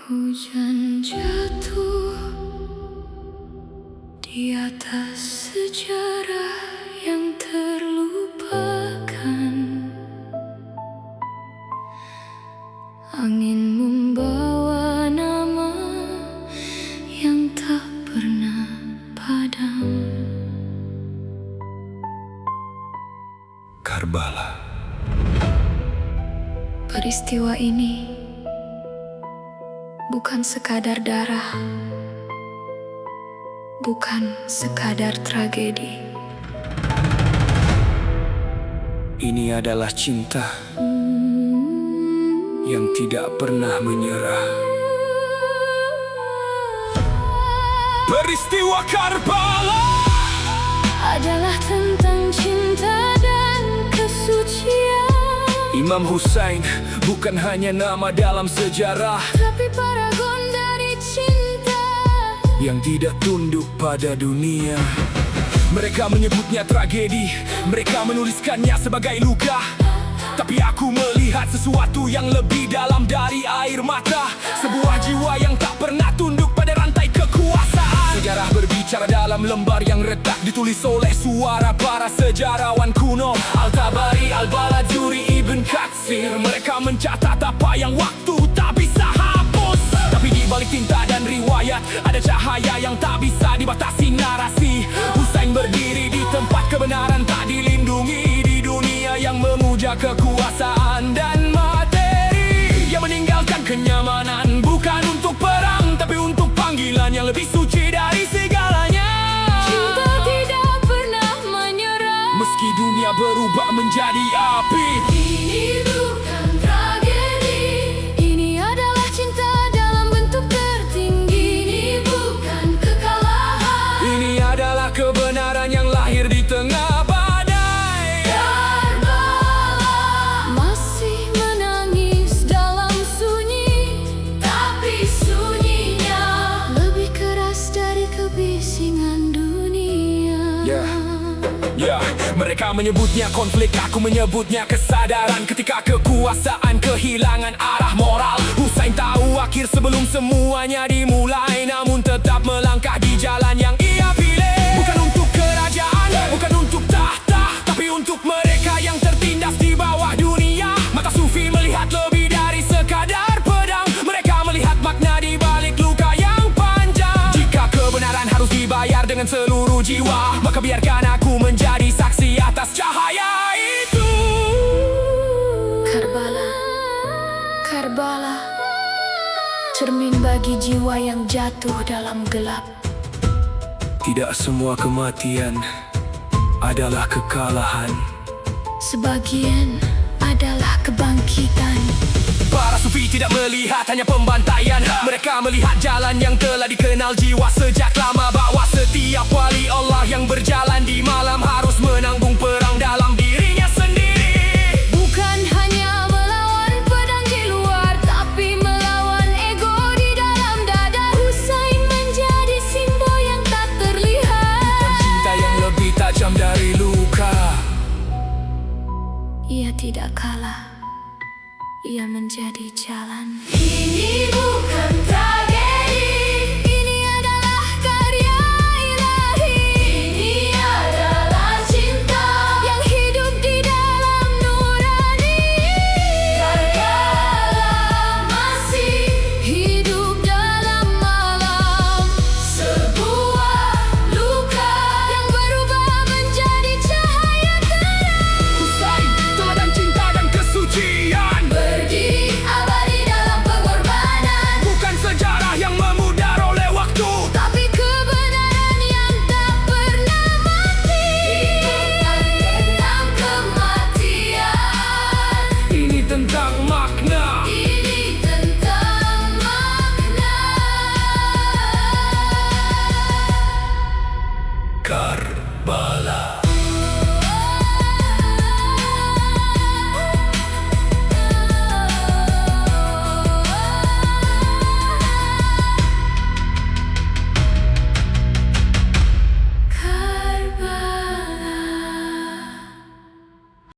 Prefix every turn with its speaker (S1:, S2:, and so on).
S1: Hujan jatuh di atas sejarah yang terlupakan. Angin membawa nama yang tak pernah padam.
S2: Karbala.
S1: Peristiwa ini bukan sekadar darah, bukan sekadar tragedi.
S2: Ini adalah cinta yang tidak pernah menyerah. Peristiwa Karbala
S1: Adalah tentang cinta dan kesucian.
S2: Imam Hussein bukan hanya nama dalam sejarah,
S1: Tapi paragon dari cinta
S2: yang tidak tunduk pada dunia. Mereka menyebutnya tragedi, mereka menuliskannya sebagai luka. Tapi aku melihat sesuatu yang lebih dalam dari air mata. Sebuah jiwa yang tak pernah tunduk pada rantai kekuasaan. Sejarah berbicara dalam lembar yang retak, ditulis oleh suara para sejarawan kuno. Al-Tabari, Al-Balajuri, Ibn Katsir. Mereka mencatat apa yang waktu tak bisa hapus. Tapi di balik tinta dan riwayat ada cahaya yang tak bisa dibatasi narasi. Hussein berdiri di tempat kebenaran tak dilindungi, di dunia yang memuja kekuasaan dan materi, yang meninggalkan kenyamanan bukan untuk perang, tapi untuk panggilan yang lebih suci dari segalanya.
S1: Cinta tidak pernah menyerah.
S2: Meski dunia berubah menjadi api,
S1: Ini bukan tragedi. Ini adalah cinta dalam bentuk tertinggi. Ini bukan kekalahan.
S2: ini adalah kebenaran yang lahir di tengah badai.
S1: Karbala masih menangis dalam sunyi, tapi sunyinya lebih keras dari kebisingan dunia.
S2: Ya, mereka menyebutnya konflik, aku menyebutnya kesadaran. Ketika kekuasaan kehilangan arah moral, Hussein tahu akhir sebelum semuanya dimulai. Namun tetap melangkah di jalan yang ia pilih. Bukan untuk kerajaan, bukan untuk tahta, tapi untuk mereka yang tertindas di bawah dunia. Mata sufi melihat lebih dari sekadar pedang. Mereka melihat makna di balik luka yang panjang. Jika kebenaran harus dibayar dengan seluruh jiwa, maka biarkan aku menjadi saksi atas cahaya itu.
S1: Karbala, Karbala, cermin bagi jiwa yang jatuh dalam gelap.
S2: Tidak semua kematian adalah kekalahan.
S1: Sebagian adalah kebangkitan.
S2: Para sufi tidak melihat hanya pembantaian. Mereka melihat jalan yang telah dikenal jiwa sejak lama, bahwa setiap wali Allah yang berjalan di malam harus menanggung perang dalam dirinya sendiri.
S1: Bukan hanya melawan pedang di luar, tapi melawan ego di dalam dada. Hussein menjadi simbol yang tak terlihat.
S2: Bukan cinta yang lebih tajam dari luka.
S1: Ia tidak kalah. Ia menjadi jalan. Ini bukan